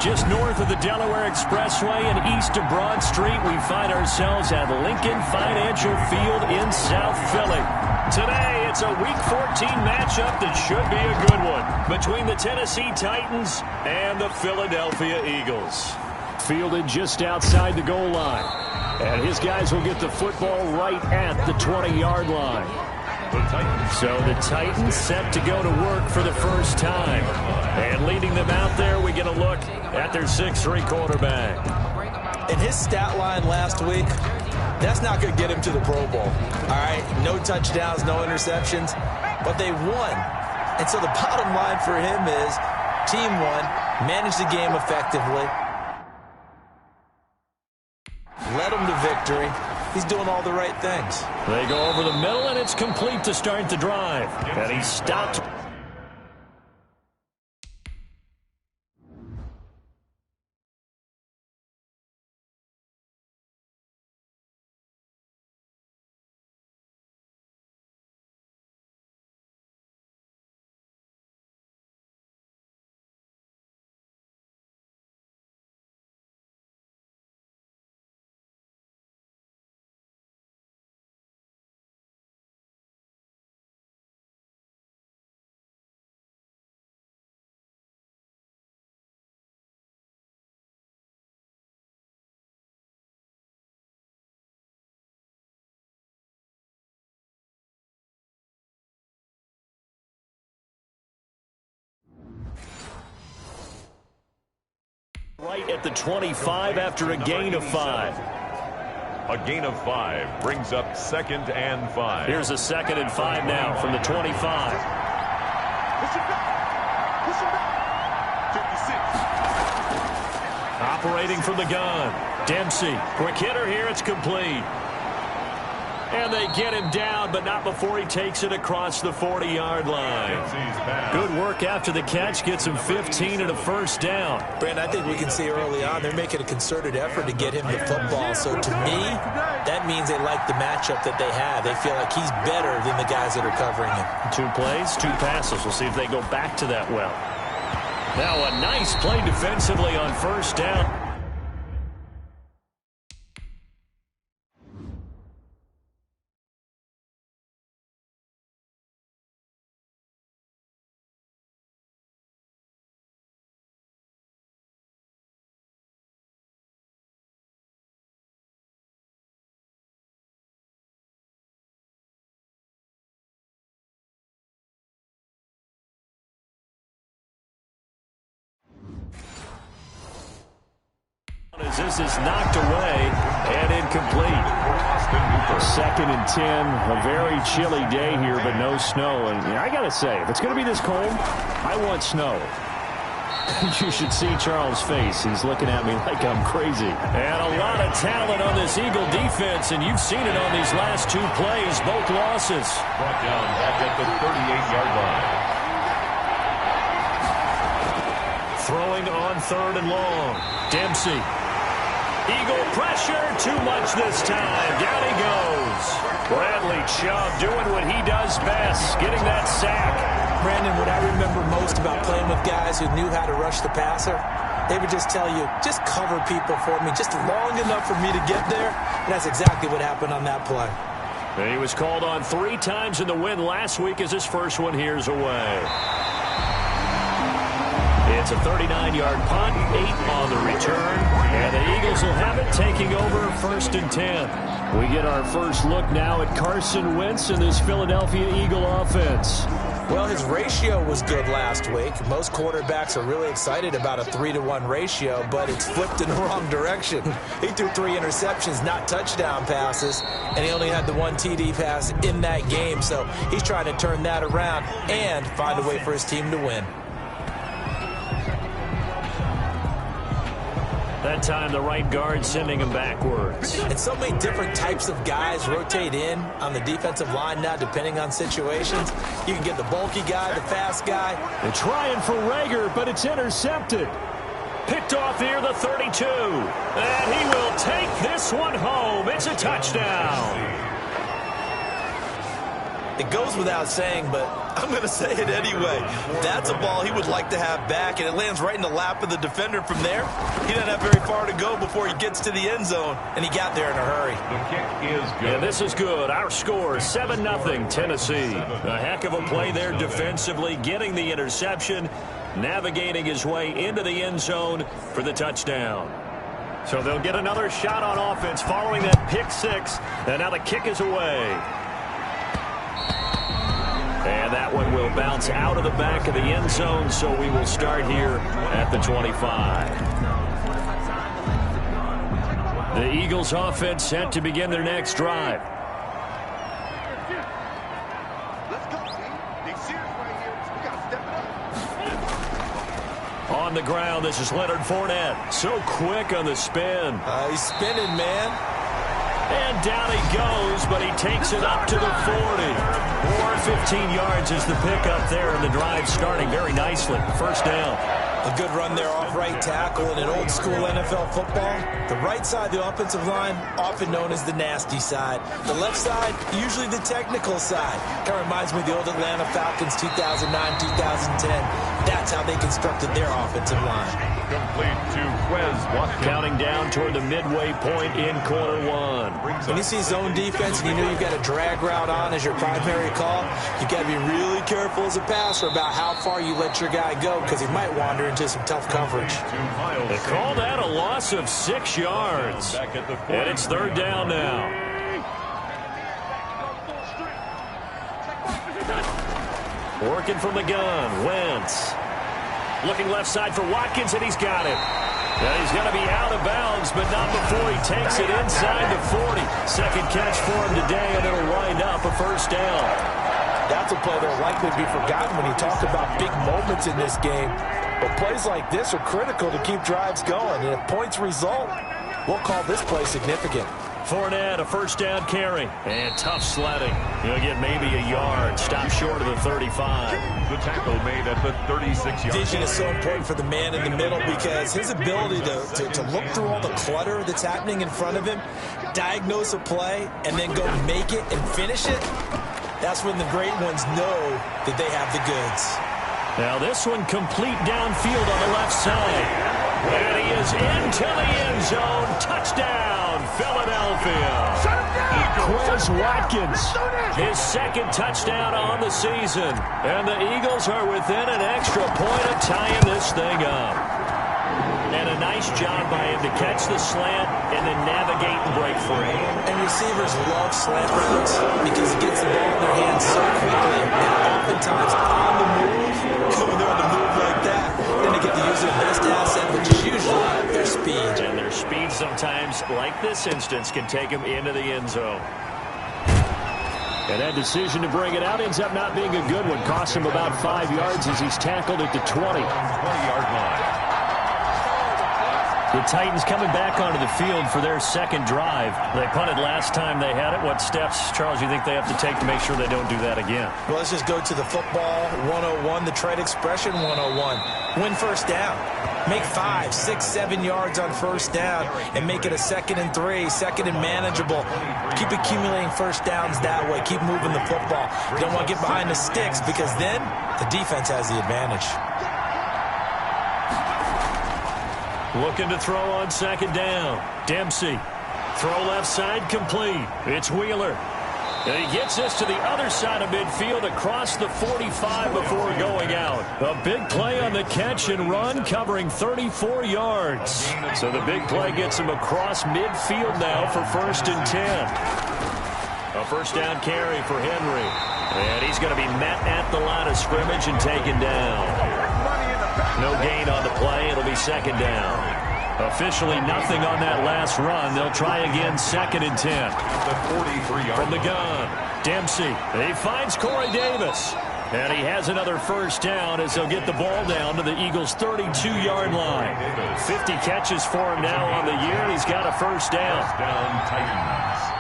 Just north of the Delaware Expressway and east of Broad Street, we find ourselves at Lincoln Financial Field in South Philly. Today, it's a Week 14 matchup that should be a good one between the Tennessee Titans and the Philadelphia Eagles. Fielded just outside the goal line. And his guys will get the football right at the 20-yard line. So the Titans set to go to work for the first time. And leading them out there, we get a look at their 6'3" quarterback. In his stat line last week, that's not going to get him to the Pro Bowl. All right, no touchdowns, no interceptions, but they won. And so the bottom line for him is team won, managed the game effectively, led them to victory. He's doing all the right things. They go over the middle, and it's complete to start the drive. And he stopped. Right at the 25 after a gain of 5. A gain of 5 brings up 2nd and 5. Here's a 2nd and 5 now from the 25. Operating from the gun. Dempsey. Quick hitter here. It's complete. And they get him down, but not before he takes it across the 40-yard line. Good work after the catch. Gets him 15 and a first down. Brandon, I think we can see early on they're making a concerted effort to get him the football. So to me, that means they like the matchup that they have. They feel like he's better than the guys that are covering him. 2 plays, 2 passes. We'll see if they go back to that well. Now a nice play defensively on first down. As this is knocked away and incomplete. 2nd and 10. A very chilly day here, but no snow. And I got to say, if it's going to be this cold, I want snow. You should see Charles' face. He's looking at me like I'm crazy. And a lot of talent on this Eagle defense, and you've seen it on these last 2 plays, both losses. Brought down back at the 38-yard line. Throwing on 3rd and long. Dempsey. Eagle pressure, too much this time. Down he goes. Bradley Chubb doing what he does best, getting that sack. Brandon, what I remember most about playing with guys who knew how to rush the passer, they would just tell you, just cover people for me, just long enough for me to get there. And that's exactly what happened on that play. And he was called on 3 times in the win last week as his first one here's away. It's a 39-yard punt, 8 on the return, and the Eagles will have it taking over 1st and 10. We get our first look now at Carson Wentz and this Philadelphia Eagle offense. Well, his ratio was good last week. Most quarterbacks are really excited about a 3-to-1 ratio, but it's flipped in the wrong direction. He threw 3 interceptions, not touchdown passes, and he only had the 1 TD pass in that game. So he's trying to turn that around and find a way for his team to win. That time, the right guard sending him backwards. And so many different types of guys rotate in on the defensive line now, depending on situations. You can get the bulky guy, the fast guy. They're trying for Rager, but it's intercepted. Picked off near the 32. And he will take this one home. It's a touchdown. It goes without saying, but I'm going to say it anyway. That's a ball he would like to have back, and it lands right in the lap of the defender from there. He doesn't have very far to go before he gets to the end zone, and he got there in a hurry. The kick is good. And this is good. Our score, 7-0 Tennessee. A heck of a play there defensively, getting the interception, navigating his way into the end zone for the touchdown. So they'll get another shot on offense following that pick six, and now the kick is away. And that one will bounce out of the back of the end zone, so we will start here at the 25. The Eagles offense set to begin their next drive. On the ground, this is Leonard Fournette. So quick on the spin. He's spinning, man. And down he goes, but he takes it up to the 40. Or 15 yards is the pickup there, and the drive starting very nicely. First down. A good run there off right tackle in an old-school NFL football. The right side of the offensive line, often known as the nasty side. The left side, usually the technical side. Kind of reminds me of the old Atlanta Falcons 2009, 2010. That's how they constructed their offensive line. Complete to Quez Watkins. Counting down toward the midway point in quarter one. When you see zone defense and you know you've got a drag route on as your primary call, you've got to be really careful as a passer about how far you let your guy go, because he might wander into some tough coverage. They call that a loss of 6 yards. And it's third down now. Working from the gun, Wentz. Looking left side for Watkins, and he's got it. And he's going to be out of bounds, but not before he takes it inside the 40. Second catch for him today, and it'll wind up a first down. That's a play that'll likely be forgotten when you talk about big moments in this game. But plays like this are critical to keep drives going. And if points result, we'll call this play significant. Fournette, a first down carry. And tough sledding. He'll get maybe a yard. Stop short of the 35. The tackle made at the 36-yard. Vision is so important for the man in the middle, because his ability to look through all the clutter that's happening in front of him, diagnose a play, and then go make it and finish it, that's when the great ones know that they have the goods. Now this one complete downfield on the left side. And he is into the end zone. Touchdown, Philadelphia. Quez Watkins, his second touchdown on the season. And the Eagles are within an extra point of tying this thing up. And a nice job by him to catch the slant and then navigate and break free. And receivers love slant routes because it gets the ball in their hands so quickly. And oftentimes on the move, when they're on the move like that, then they get to use their best asset, which is usually their speed. And their speed sometimes, like this instance, can take them into the end zone. And that decision to bring it out ends up not being a good one. Costs him about 5 yards as he's tackled at the 20. 20-yard line. The Titans coming back onto the field for their second drive. They punted last time they had it. What steps, Charles, you think they have to take to make sure they don't do that again? Well, let's just go to the football 101, the trade expression 101. Win first down. Make 5, 6, 7 yards on first down and make it a 2nd and 3, second and manageable. Keep accumulating first downs that way. Keep moving the football. You don't want to get behind the sticks, because then the defense has the advantage. Looking to throw on second down. Dempsey. Throw left side complete. It's Wheeler. And he gets this to the other side of midfield across the 45 before going out. A big play on the catch and run, covering 34 yards. So the big play gets him across midfield now for 1st and 10. A first down carry for Henry. And he's going to be met at the line of scrimmage and taken down. No gain on the play. It'll be second down. Officially nothing on that last run. They'll try again, 2nd and 10. The 43-yard from the gun. Dempsey. He finds Corey Davis. And he has another first down as they'll get the ball down to the Eagles' 32-yard line. 50 catches for him now on the year, and he's got a first down. First down, Titans.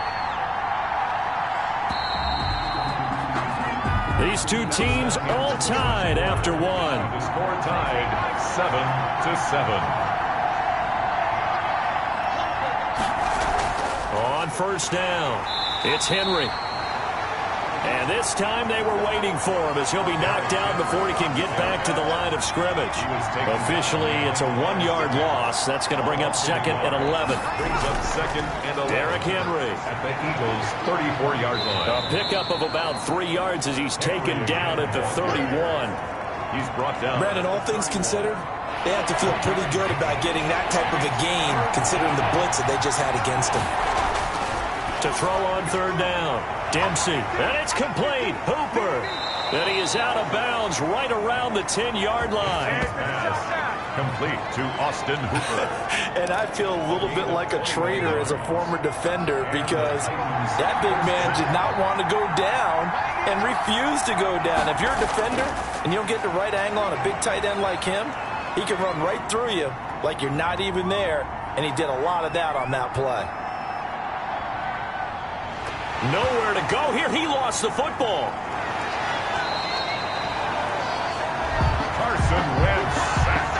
These two teams all tied after one. The score tied 7-7. On first down, it's Henry. And this time they were waiting for him as he'll be knocked down before he can get back to the line of scrimmage. Officially, it's a 1-yard loss. That's going to bring up 2nd and 11. Brings up 2nd and 11. Derrick Henry At the Eagles' 34-yard line. A pickup of about 3 yards as he's taken down at the 31. He's brought down. Brandon, all things considered, they have to feel pretty good about getting that type of a gain considering the blitz that they just had against them. To throw on 3rd down. Dempsey, and it's complete. Hooper, and he is out of bounds right around the 10-yard line. Pass complete to Austin Hooper. And I feel a little bit like a traitor as a former defender because that big man did not want to go down and refused to go down. If you're a defender and you don't get the right angle on a big tight end like him, he can run right through you like you're not even there, and he did a lot of that on that play. Nowhere to go here. He lost the football. Carson Wentz sacked.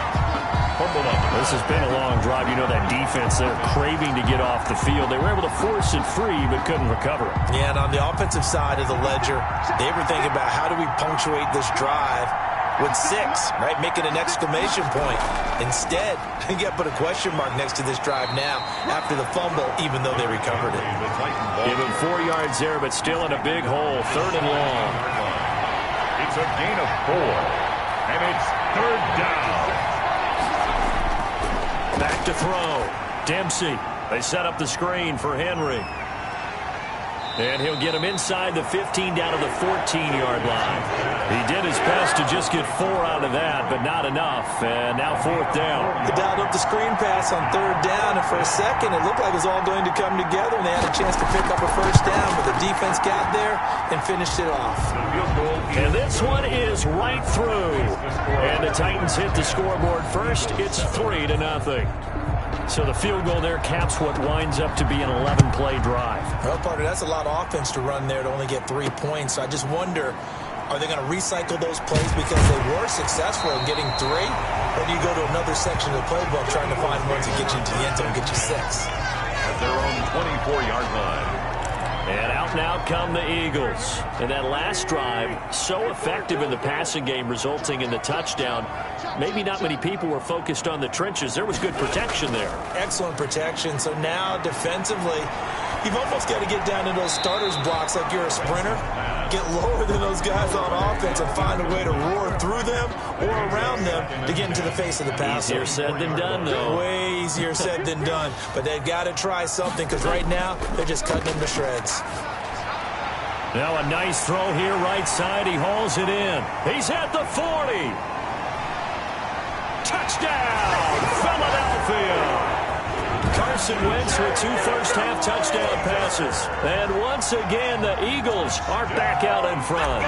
Fumbled up. This has been a long drive. You know that defense, they're craving to get off the field. They were able to force it free but couldn't recover it. Yeah, and on the offensive side of the ledger, they were thinking about how do we punctuate this drive with 6, right? Make it an exclamation point. Instead, you got to put a question mark next to this drive now after the fumble, even though they recovered it. Give him 4 yards there, but still in a big hole. 3rd and long. It's a gain of 4, and it's 3rd down. Back to throw. Dempsey. They set up the screen for Henry. And he'll get him inside the 15 down to the 14-yard line. He did his best to just get 4 out of that, but not enough. And now 4th down. They dialed up the screen pass on 3rd down, and for a second it looked like it was all going to come together, and they had a chance to pick up a 1st down, but the defense got there and finished it off. And this one is right through. And the Titans hit the scoreboard first. It's 3-0. So the field goal there caps what winds up to be an 11-play drive. Well, partner, that's a lot of offense to run there to only get 3 points. So I just wonder, are they going to recycle those plays because they were successful in getting 3? Or do you go to another section of the playbook trying to find ones that get you into the end zone and get you 6? At their own 24-yard line. And out come the Eagles. And that last drive, so effective in the passing game, resulting in the touchdown. Maybe not many people were focused on the trenches. There was good protection there. Excellent protection. So now defensively, you've almost got to get down to those starters blocks like you're a sprinter. Get lower than those guys on offense and find a way to roar through them or around them to get into the face of the passer. Easier said than done, though. Way easier said than done. But they've got to try something because right now they're just cutting them to shreds. Now a nice throw here right side. He hauls it in. He's at the 40. Touchdown, Philadelphia. Carson Wentz with 2 first-half touchdown passes. And once again, the Eagles are back out in front.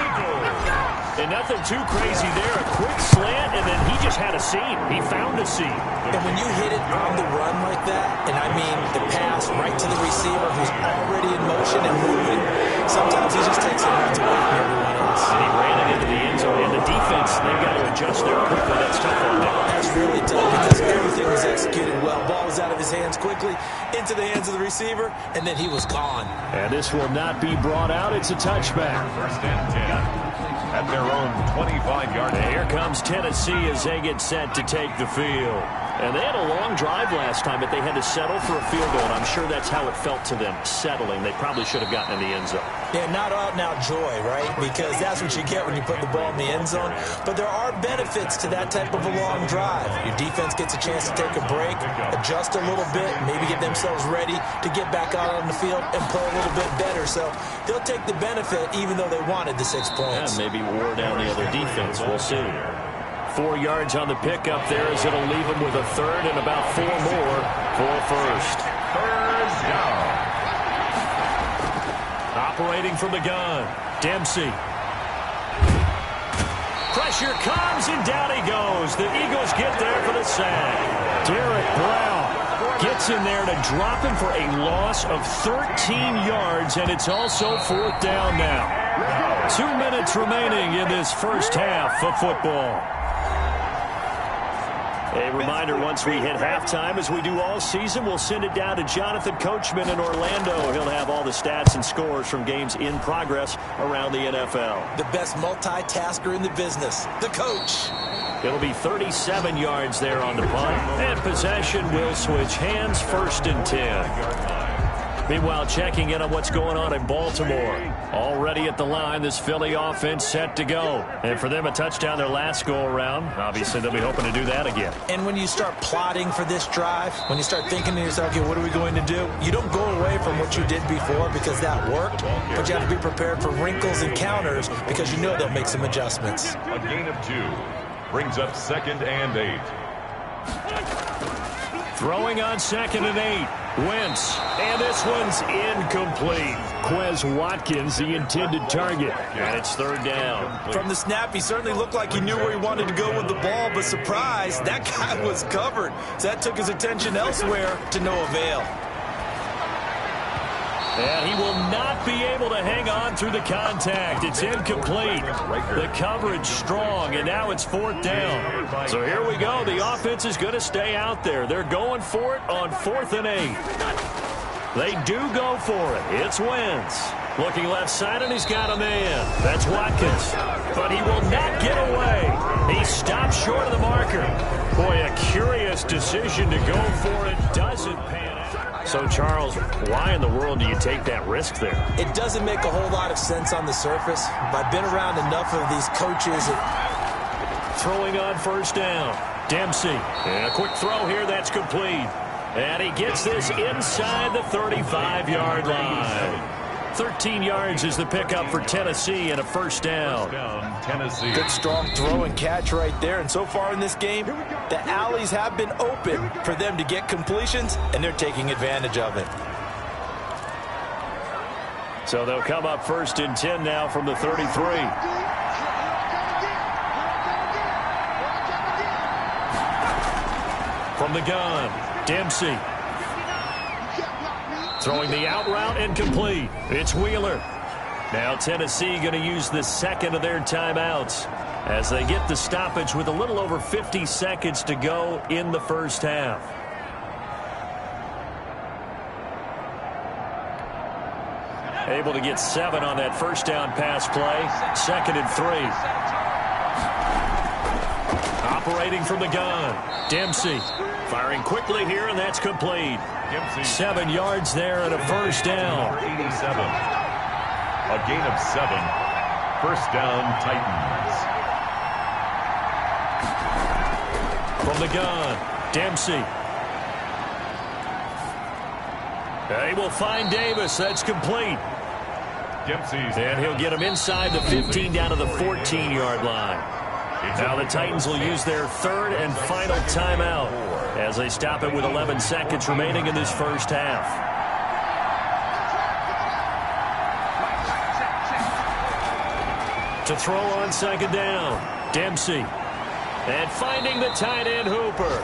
And nothing too crazy there. A quick slant, and then he just had a seam. He found a seam. And when you hit it on the run like that, and I mean the pass right to the receiver who's already in motion and moving, sometimes he just takes it and runs away from everyone else. And he ran it into the end zone. And the defense, they've got to adjust there quickly. That's tough on them. That's really tough because everything was executed well. Ball was out of his hands quickly, into the hands of the receiver, and then he was gone. And this will not be brought out. It's a touchback. 1st and 10. At their own 25-yard line. Here comes Tennessee as they get set to take the field. And they had a long drive last time, but they had to settle for a field goal, and I'm sure that's how it felt to them, settling. They probably should have gotten in the end zone. Yeah, not out-and-out joy, right? Because that's what you get when you put the ball in the end zone. But there are benefits to that type of a long drive. Your defense gets a chance to take a break, adjust a little bit, maybe get themselves ready to get back out on the field and play a little bit better. So they'll take the benefit even though they wanted the 6 points. Yeah, maybe wore down the other defense. We'll see. 4 yards on the pickup there as it'll leave him with a 3rd and about 4 more for a first. 3rd down. Operating from the gun, Dempsey. Pressure comes, and down he goes. The Eagles get there for the sack. Derek Brown gets in there to drop him for a loss of 13 yards, and it's also 4th down now. 2 minutes remaining in this first half of football. A reminder, once we hit halftime, as we do all season, we'll send it down to Jonathan Coachman in Orlando. He'll have all the stats and scores from games in progress around the NFL. The best multitasker in the business, the coach. It'll be 37 yards there on the punt, and possession will switch hands, 1st and 10. Meanwhile, checking in on what's going on in Baltimore. Already at the line, this Philly offense set to go. And for them, a touchdown their last go-around. Obviously, they'll be hoping to do that again. And when you start plotting for this drive, when you start thinking to yourself, okay, what are we going to do? You don't go away from what you did before because that worked, but you have to be prepared for wrinkles and counters because you know they'll make some adjustments. A gain of 2 brings up 2nd and 8. Throwing on 2nd and 8. Wentz, and this one's incomplete. Quez Watkins, the intended target, and it's 3rd down. From the snap, he certainly looked like he knew where he wanted to go with the ball, but surprise, that guy was covered. So that took his attention elsewhere to no avail. And he will not be able to hang on through the contact. It's incomplete. The coverage strong, and now it's 4th down. So here we go. The offense is going to stay out there. They're going for it on 4th and 8. They do go for it. It's Wentz. Looking left side, and he's got a man. That's Watkins. But he will not get away. He stops short of the marker. Boy, a curious decision to go for it. Doesn't pan out. So, Charles, why in the world do you take that risk there? It doesn't make a whole lot of sense on the surface. I've been around enough of these coaches. Throwing on 1st down. Dempsey. And a quick throw here that's complete. And he gets this inside the 35-yard line. 13 yards is the pickup for Tennessee and a 1st down. Tennessee. Good strong throw and catch right there. And so far in this game, the alleys have been open for them to get completions, and they're taking advantage of it. So they'll come up 1st and 10 now from the 33. From the gun, Dempsey. Throwing the out route incomplete. It's Wheeler. Now Tennessee going to use the 2nd of their timeouts as they get the stoppage with a little over 50 seconds to go in the 1st half. Able to get 7 on that 1st down pass play. 2nd and 3. Operating from the gun. Dempsey firing quickly here, and that's complete. 7 yards there and a 1st down. 87. A gain of 7. 1st down, Titans. From the gun, Dempsey. They will find Davis. That's complete. Dempsey's. And he'll get him inside the 15 down to the 14-yard line. Now the Titans will use their 3rd and final timeout as they stop it with 11 seconds remaining in this 1st half. To throw on 2nd down, Dempsey. And finding the tight end, Hooper.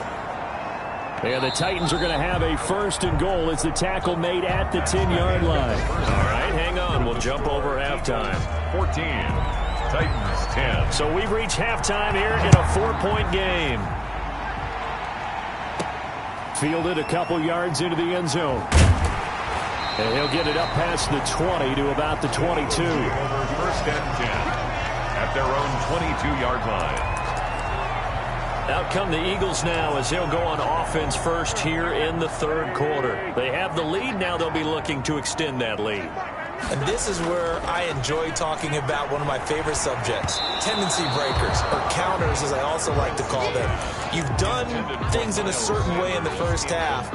And the Titans are going to have a 1st and goal as the tackle made at the 10-yard line. All right, hang on. We'll jump over halftime. 14. Titans 10. So we've reached halftime here in a 4-point game. Fielded a couple yards into the end zone. And he'll get it up past the 20 to about the 22. 1st and 10 at their own 22-yard line. Out come the Eagles now as they'll go on offense first here in the 3rd quarter. They have the lead. Now they'll be looking to extend that lead. And this is where I enjoy talking about one of my favorite subjects, tendency breakers, or counters as I also like to call them. You've done things in a certain way in the 1st half,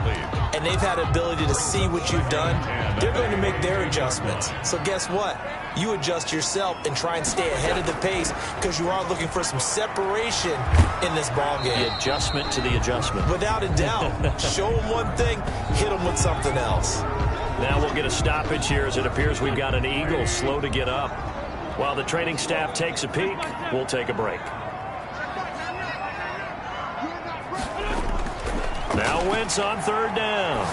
and they've had the ability to see what you've done. They're going to make their adjustments. So guess what? You adjust yourself and try and stay ahead of the pace because you are looking for some separation in this ball game. The adjustment to the adjustment. Without a doubt. Show them one thing, hit them with something else. Now we'll get a stoppage here as it appears we've got an Eagle slow to get up. While the training staff takes a peek, we'll take a break. Now Wentz on 3rd down.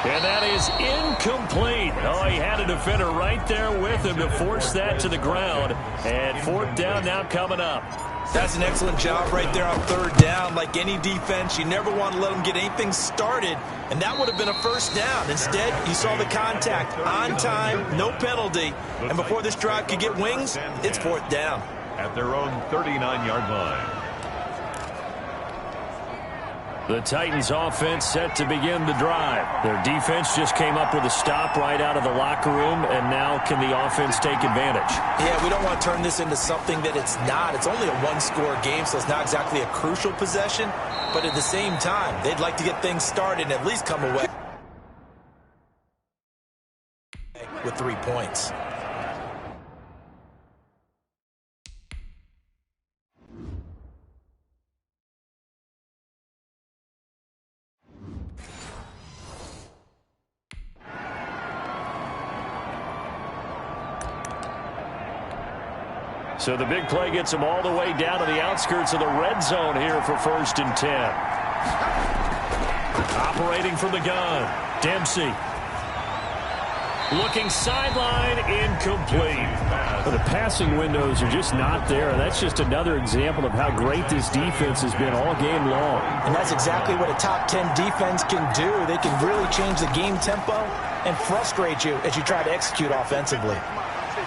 And that is incomplete. Oh, he had a defender right there with him to force that to the ground. And 4th down now coming up. That's an excellent job right there on third down. Like any defense, you never want to let them get anything started, and that would have been a first down. Instead, you saw the contact on time, no penalty, and before this drive could get wings, it's fourth down. At their own 39-yard line. The Titans offense set to begin the drive. Their defense just came up with a stop right out of the locker room, and now can the offense take advantage? Yeah, we don't want to turn this into something that it's not. It's only a one-score game, so it's not exactly a crucial possession. But at the same time, they'd like to get things started and at least come away with 3 points. So the big play gets them all the way down to the outskirts of the red zone here for 1st and 10. Operating from the gun, Dempsey. Looking sideline, incomplete. Well, the passing windows are just not there. That's just another example of how great this defense has been all game long. And that's exactly what a top 10 defense can do. They can really change the game tempo and frustrate you as you try to execute offensively.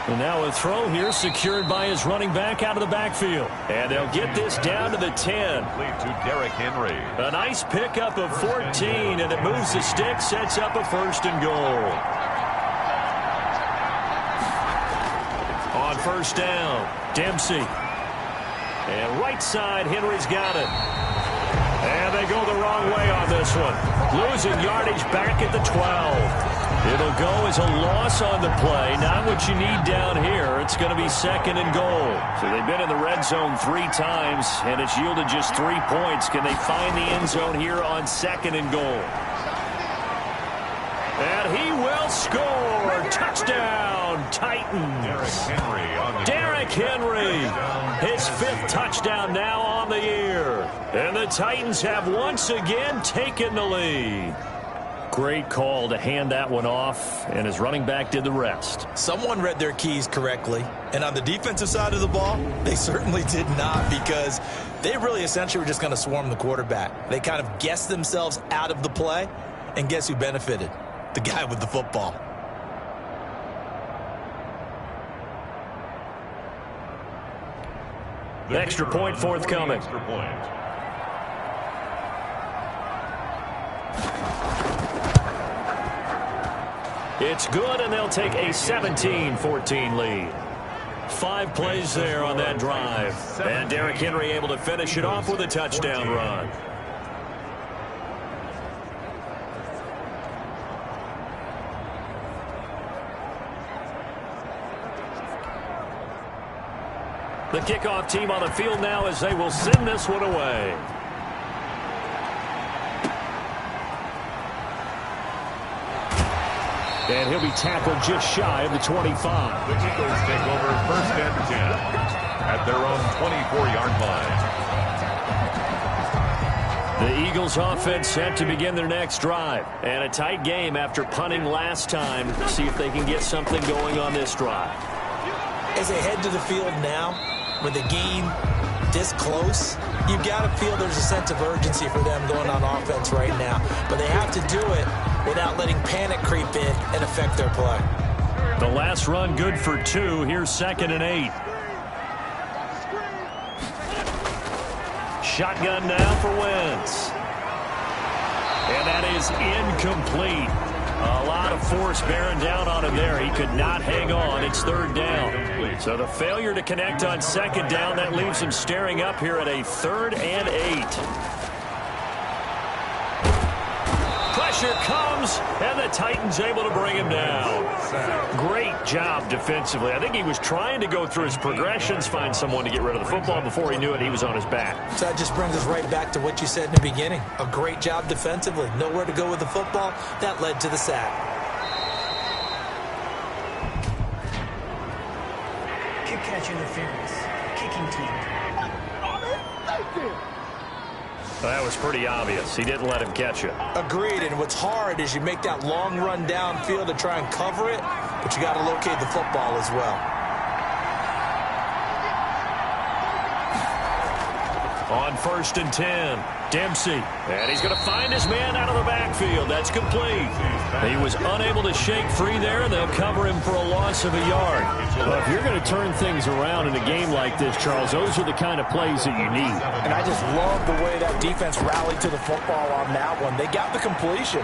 And now a throw here secured by his running back out of the backfield. And they'll get this down to the 10. Lead to Derrick Henry. A nice pickup of 14, and it moves the stick, sets up a 1st and goal. On 1st down, Dempsey. And right side, Henry's got it. And they go the wrong way on this one. Losing yardage back at the 12. It'll go as a loss on the play. Not what you need down here. It's going to be 2nd and goal. So they've been in the red zone 3 times, and it's yielded just 3 points. Can they find the end zone here on 2nd and goal? And he will score. Touchdown, Titans. Derrick Henry. His 5th touchdown now on the year. And the Titans have once again taken the lead. Great call to hand that one off, and his running back did the rest. Someone read their keys correctly, and on the defensive side of the ball, they certainly did not, because they really essentially were just going to swarm the quarterback. They kind of guessed themselves out of the play, and guess who benefited? The guy with the football. The extra point forthcoming. Extra point. It's good, and they'll take a 17-14 lead. 5 plays there on that drive. And Derrick Henry able to finish it off with a touchdown run. The kickoff team on the field now as they will send this one away. And he'll be tackled just shy of the 25. The Eagles take over 1st and 10 at their own 24-yard line. The Eagles offense set to begin their next drive. And a tight game after punting last time. See if they can get something going on this drive. As they head to the field now, with the game this close, you've got to feel there's a sense of urgency for them going on offense right now. But they have to do it without letting panic creep in and affect their play. The last run good for 2. Here's 2nd and 8. Shotgun now for Wentz. And that is incomplete. A lot of force bearing down on him there. He could not hang on. It's 3rd down. So the failure to connect on 2nd down, that leaves him staring up here at a 3rd and 8. Pressure comes, and the Titans able to bring him down. Great job defensively. I think he was trying to go through his progressions, find someone to get rid of the football. Before he knew it, he was on his back. So that just brings us right back to what you said in the beginning. A great job defensively. Nowhere to go with the football. That led to the sack. Kick catch interference. Kicking team. That was pretty obvious. He didn't let him catch it. Agreed, and what's hard is you make that long run downfield to try and cover it, but you got to locate the football as well. On 1st and 10, Dempsey. And he's going to find his man out of the backfield. That's complete. He was unable to shake free there, and they'll cover him for a loss of a yard. Well, if you're going to turn things around in a game like this, Charles, those are the kind of plays that you need. And I just love the way that defense rallied to the football on that one. They got the completion,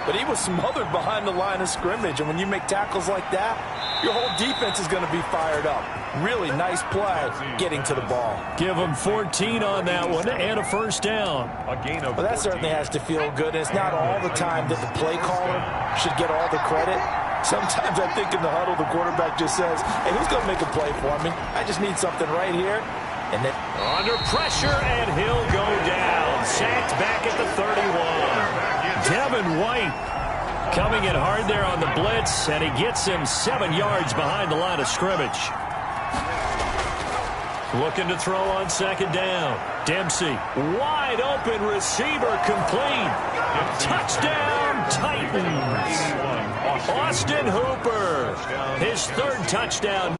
but he was smothered behind the line of scrimmage. And when you make tackles like that, your whole defense is going to be fired up. Really nice play getting to the ball. Give them 14 on that one and a first down. Well, that certainly has to feel good. And it's not all the time that the play caller should get all the credit. Sometimes I think in the huddle, the quarterback just says, hey, who's going to make a play for me? I just need something right here. And then under pressure, and he'll go down. Sacked back at the 31. Devin White coming in hard there on the blitz, and he gets him 7 yards behind the line of scrimmage. Looking to throw on 2nd down. Dempsey, wide open receiver, complete. Touchdown, Titans. Austin Hooper, his 3rd touchdown.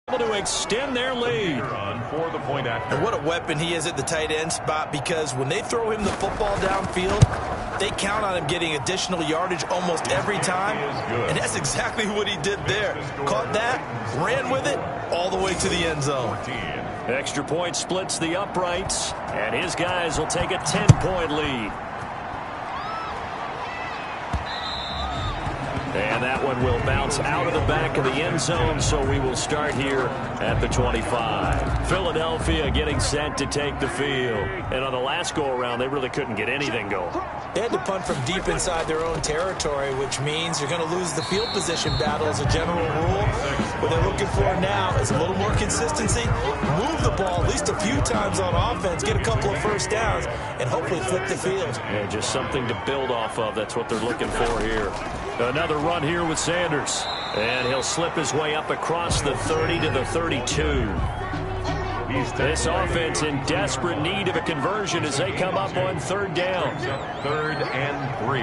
Able to extend their lead. And what a weapon he is at the tight end spot, because when they throw him the football downfield, they count on him getting additional yardage almost every time. And that's exactly what he did there. Caught that, ran with it, all the way to the end zone. Extra point splits the uprights, and his guys will take a 10-point lead. And that one will bounce out of the back of the end zone, so we will start here at the 25. Philadelphia getting set to take the field. And on the last go-around, they really couldn't get anything going. They had to punt from deep inside their own territory, which means you're going to lose the field position battle as a general rule. What they're looking for now is a little more consistency, move the ball at least a few times on offense, get a couple of first downs, and hopefully flip the field. Yeah, just something to build off of. That's what they're looking for here. Another run here with Sanders. And he'll slip his way up across the 30 to the 32. This offense in desperate need of a conversion as they come up on 3rd down. 3rd and 3.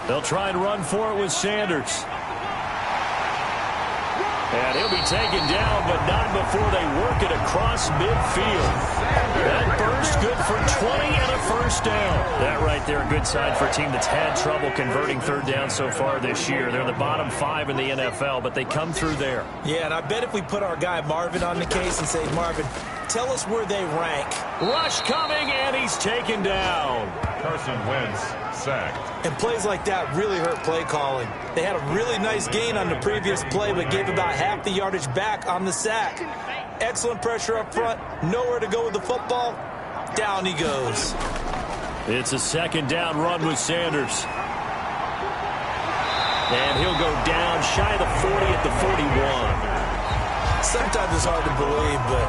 They'll try and run for it with Sanders. And he'll be taken down, but not before they work it across midfield. That burst good for 20 and a first down. That right there, a good sign for a team that's had trouble converting 3rd down so far this year. They're the bottom 5 in the NFL, but they come through there. Yeah, and I bet if we put our guy Marvin on the case and say, Marvin, tell us where they rank. Rush coming, and he's taken down. Carson Wentz sacked. And plays like that really hurt play calling. They had a really nice gain on the previous play, but gave about half the yardage back on the sack. Excellent pressure up front. Nowhere to go with the football. Down he goes. It's a 2nd down run with Sanders. And he'll go down shy of the 40 at the 41. Sometimes it's hard to believe, but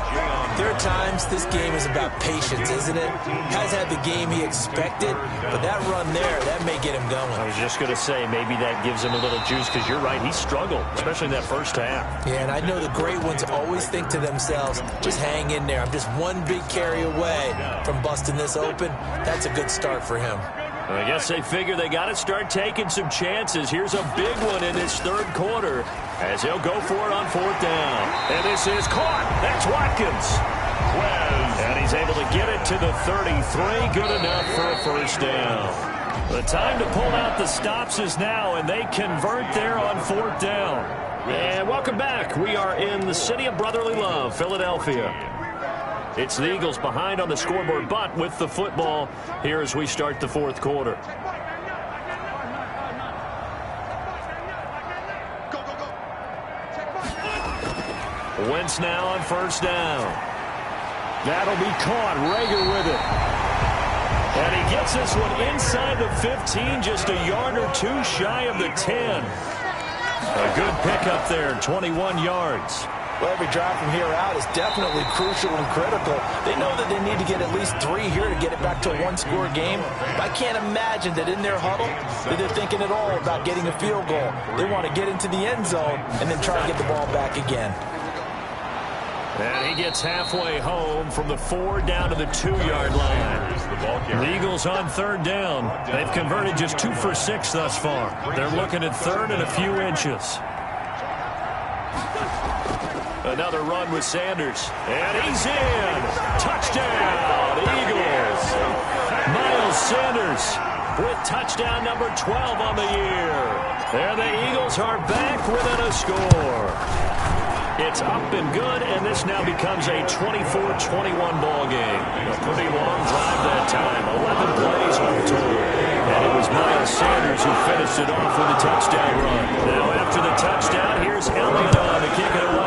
there are times this game is about patience, isn't it? Has had the game he expected, but that run there, that may get him going. I was just going to say, maybe that gives him a little juice, because you're right, he struggled, especially in that first half. Yeah, and I know the great ones always think to themselves, just hang in there. I'm just one big carry away from busting this open. That's a good start for him. I guess they figure they got to start taking some chances. Here's a big one in this 3rd quarter as he'll go for it on 4th down. And this is caught. That's Watkins. And he's able to get it to the 33. Good enough for a first down. The time to pull out the stops is now, and they convert there on 4th down. And welcome back. We are in the city of brotherly love, Philadelphia. It's the Eagles behind on the scoreboard, but with the football here as we start the 4th quarter. Wentz now on 1st down. That'll be caught. Rager with it. And he gets this one inside the 15, just a yard or 2 shy of the 10. A good pickup there, 21 yards. Well, every drive from here out is definitely crucial and critical. They know that they need to get at least 3 here to get it back to a 1-score game. But I can't imagine that in their huddle that they're thinking at all about getting a field goal. They want to get into the end zone and then try to get the ball back again. And he gets halfway home from the 4 down to the 2-yard line. The Eagles on 3rd down. They've converted just 2 for 6 thus far. They're looking at 3rd and a few inches. Another run with Sanders. And he's in. Touchdown, Eagles. Miles Sanders with touchdown number 12 on the year. And the Eagles are back within a score. It's up and good, and this now becomes a 24-21 ball game. A pretty long drive that time, 11 plays all told. And it was Miles Sanders who finished it off with a touchdown run. Now after the touchdown, here's Elliott on to kick it away.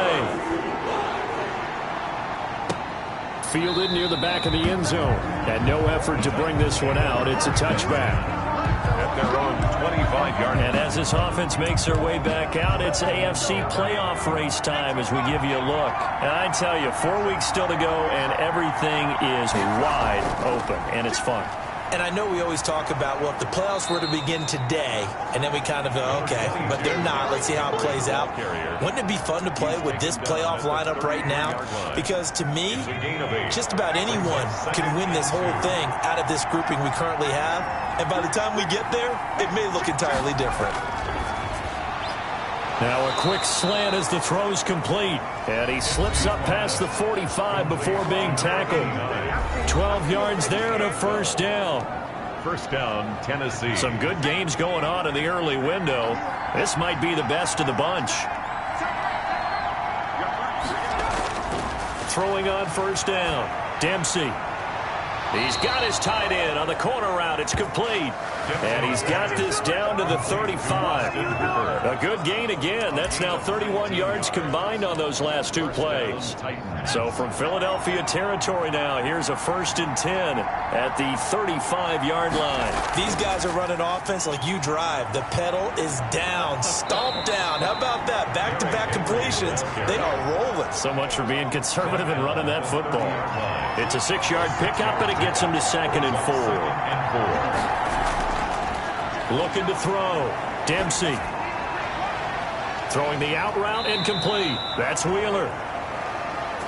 Fielded near the back of the end zone. And no effort to bring this one out. It's a touchback. At their own 25-yard. And as this offense makes their way back out, it's AFC playoff race time as we give you a look. And I tell you, 4 weeks still to go, and everything is wide open, and it's fun. And I know we always talk about, well, if the playoffs were to begin today, and then we kind of go, okay, but they're not. Let's see how it plays out. Wouldn't it be fun to play with this playoff lineup right now? Because to me, just about anyone can win this whole thing out of this grouping we currently have. And by the time we get there, it may look entirely different. Now a quick slant as the throw's complete. And he slips up past the 45 before being tackled. 12 yards there and a first down. First down, Tennessee. Some good games going on in the early window. This might be the best of the bunch. Throwing on first down. Dempsey. He's got his tight end on the corner route. It's complete. And he's got this down to the 35. A good gain again. That's now 31 yards combined on those last two plays. So from Philadelphia territory now, here's a 1st and 10 at the 35-yard line. These guys are running offense like you drive. The pedal is down, stomped down. How about that? Back-to-back completions. They are rolling. So much for being conservative and running that football. It's a 6-yard pickup, and it gets him to 2nd and 4. Looking to throw. Dempsey. Throwing the out route and complete. That's Wheeler.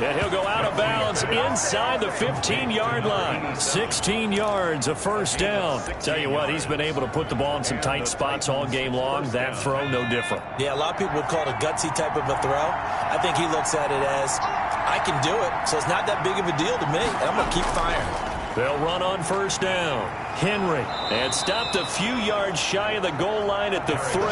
And he'll go out of bounds inside the 15-yard line. 16 yards, a first down. Tell you what, he's been able to put the ball in some tight spots all game long. That throw, no different. Yeah, a lot of people would call it a gutsy type of a throw. I think he looks at it as, I can do it, so it's not that big of a deal to me, and I'm going to keep firing. They'll run on first down. Henry. And stopped a few yards shy of the goal line at the 3.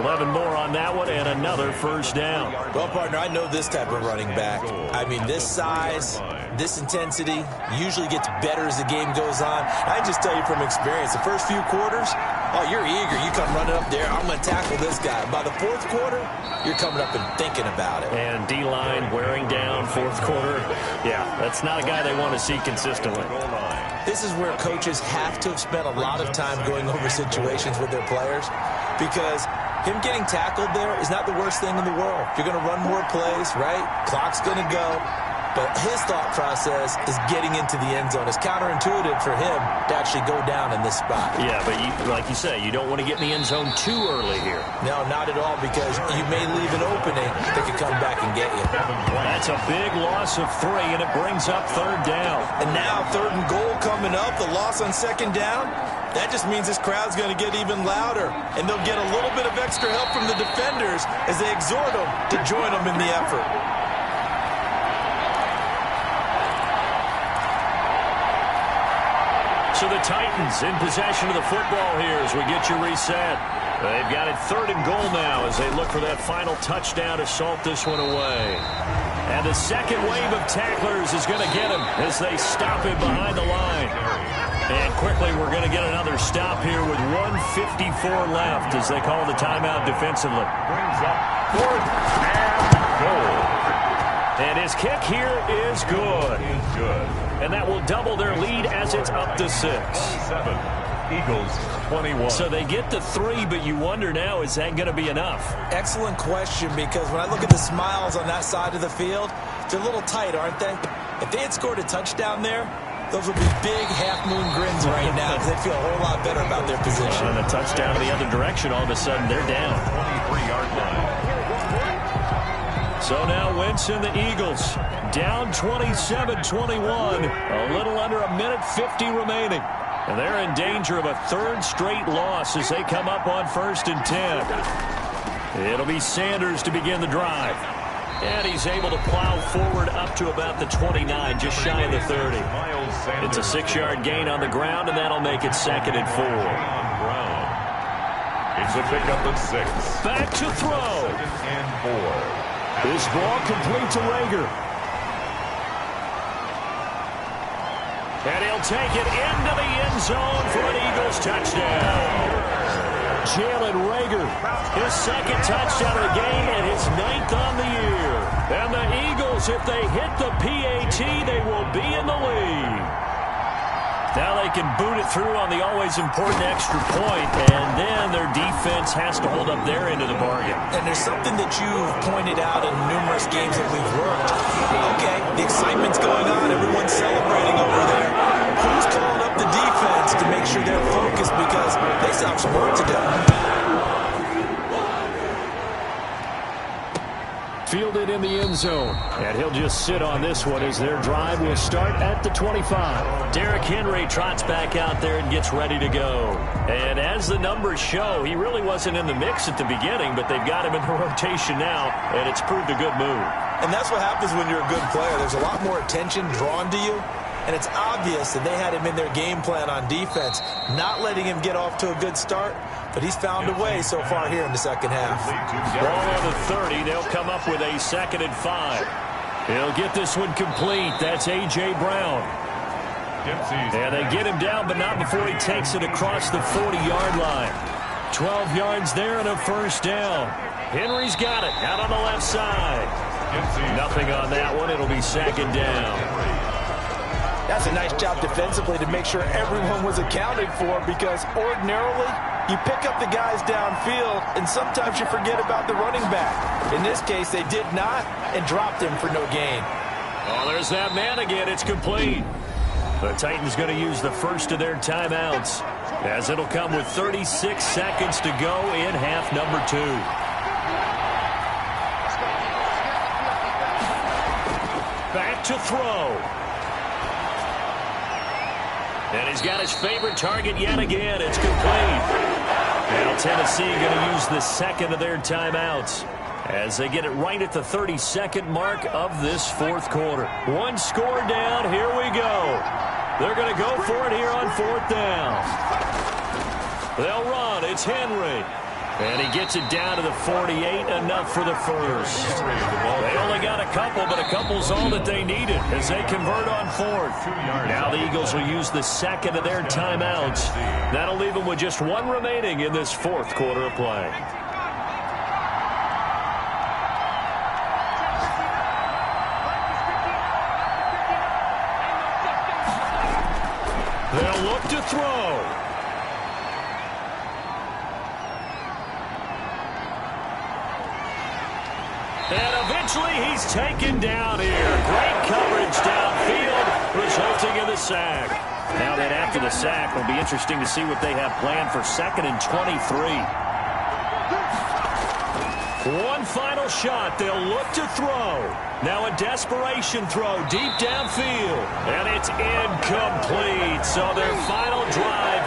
11 more on that one and another first down. Well, partner, I know this type of running back. I mean, this size, this intensity usually gets better as the game goes on. I just tell you from experience, the first few quarters, oh, you're eager. You come running up there. I'm going to tackle this guy. By the 4th quarter, you're coming up and thinking about it. And D-line wearing down 4th quarter. Yeah, that's not a guy they want to see consistently. This is where coaches have to have spent a lot of time going over situations with their players, because him getting tackled there is not the worst thing in the world. You're going to run more plays, right? Clock's going to go. But his thought process is getting into the end zone. It's counterintuitive for him to actually go down in this spot. Yeah, but like you say, you don't want to get in the end zone too early here. No, not at all, because you may leave an opening that could come back and get you. That's a big loss of 3, and it brings up 3rd down. And now 3rd and goal coming up, the loss on 2nd down. That just means this crowd's going to get even louder, and they'll get a little bit of extra help from the defenders as they exhort them to join them in the effort. So the Titans in possession of the football here as we get you reset. They've got it 3rd and goal now as they look for that final touchdown to salt this one away. And the second wave of tacklers is going to get him as they stop him behind the line. And quickly we're going to get another stop here with 1:54 left as they call the timeout defensively. Brings up 4th and goal. And his kick here is good. Good. And that will double their lead as it's up to 6. 7. Eagles 21. So they get to 3, but you wonder now, is that going to be enough? Excellent question, because when I look at the smiles on that side of the field, they're a little tight, aren't they? If they had scored a touchdown there, those would be big half-moon grins right now, because they'd feel a whole lot better about their position. And a touchdown the other direction, all of a sudden they're down. 23-yard line. So now Wentz and the Eagles down 27-21. A little under a minute 50 remaining. And they're in danger of a 3rd straight loss as they come up on 1st and 10. It'll be Sanders to begin the drive. And he's able to plow forward up to about the 29, just shy of the 30. It's a 6-yard gain on the ground, and that'll make it 2nd and 4. It's a pickup of 6. Back to throw. 2nd and 4. This ball complete to Rager. And he'll take it into the end zone for an Eagles touchdown. Jalen Rager, his 2nd touchdown of the game and his 9th on the year. And the Eagles, if they hit the PAT, they will be in the lead. Now they can boot it through on the always important extra point, and then their defense has to hold up their end of the bargain. And there's something that you've pointed out in numerous games that we've worked. Okay, the excitement's going on. Everyone's celebrating over there. Who's calling up the defense to make sure they're focused because they still have some work to do? Fielded in the end zone. And he'll just sit on this one as their drive will start at the 25. Derrick Henry trots back out there and gets ready to go. And as the numbers show, he really wasn't in the mix at the beginning, but they've got him in the rotation now, and it's proved a good move. And that's what happens when you're a good player. There's a lot more attention drawn to you, and it's obvious that they had him in their game plan on defense, not letting him get off to a good start. But he's found a way so far here in the second half. Ball on the 30. They'll come up with a 2nd and 5. He'll get this one complete. That's A.J. Brown. And they get him down, but not before he takes it across the 40-yard line. 12 yards there and a 1st down. Henry's got it out on the left side. Nothing on that one. It'll be 2nd down. That's a nice job defensively to make sure everyone was accounted for, because ordinarily you pick up the guys downfield and sometimes you forget about the running back. In this case, they did not and dropped him for no gain. Oh, there's that man again. It's complete. The Titans going to use the first of their timeouts, as it'll come with 36 seconds to go in half number 2. Back to throw. And he's got his favorite target yet again. It's complete. Now Tennessee going to use the 2nd of their timeouts as they get it right at the 32nd mark of this 4th quarter. 1 score down. Here we go. They're going to go for it here on 4th down. They'll run. It's Henry. And he gets it down to the 48, enough for the first. They only got a couple, but a couple's all that they needed as they convert on 4th. Now the Eagles will use the 2nd of their timeouts. That'll leave them with just 1 remaining in this 4th quarter of play. They'll look to throw. And eventually he's taken down here. Great coverage downfield, resulting in the sack. Now that after the sack, it'll be interesting to see what they have planned for 2nd and 23. One final shot. They'll look to throw. Now a desperation throw deep downfield. And it's incomplete. So their final drive